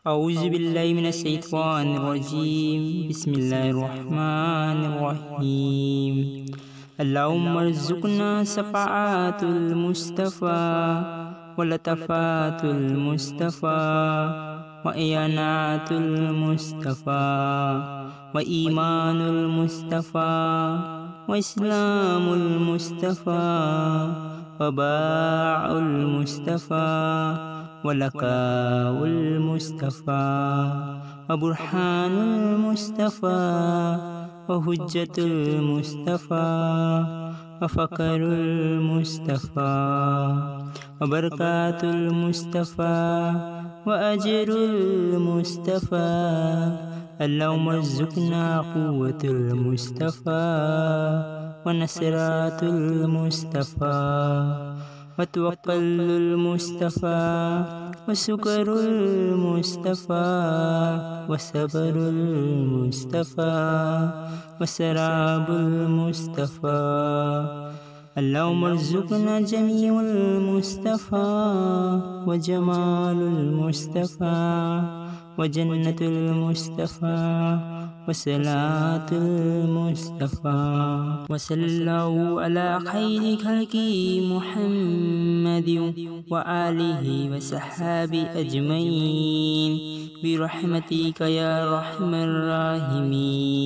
أعوذ بالله من الشيطان الرجيم. بسم الله الرحمن الرحيم. اللهم ارزقنا شفاعة المصطفى ولطفات المصطفى وإعانات المصطفى وإيمان المصطفى وإسلام المصطفى وباع المصطفى ولقاء المصطفى وبرهان المصطفى وحجة المصطفى وفقر المصطفى وبركات المصطفى وأجر المصطفى. اللهم ارزقنا قوة المصطفى ونصرات المصطفى وتوكل المصطفى وسكر المصطفى وصبر المصطفى وسراب المصطفى. اللهم ارزقنا جميع المصطفى وجمال المصطفى وجنة المصطفى وصلاة المصطفى. وصلى الله على خير خلقه محمد وآله وصحبه أجمعين برحمتك يا أرحم الراحمين.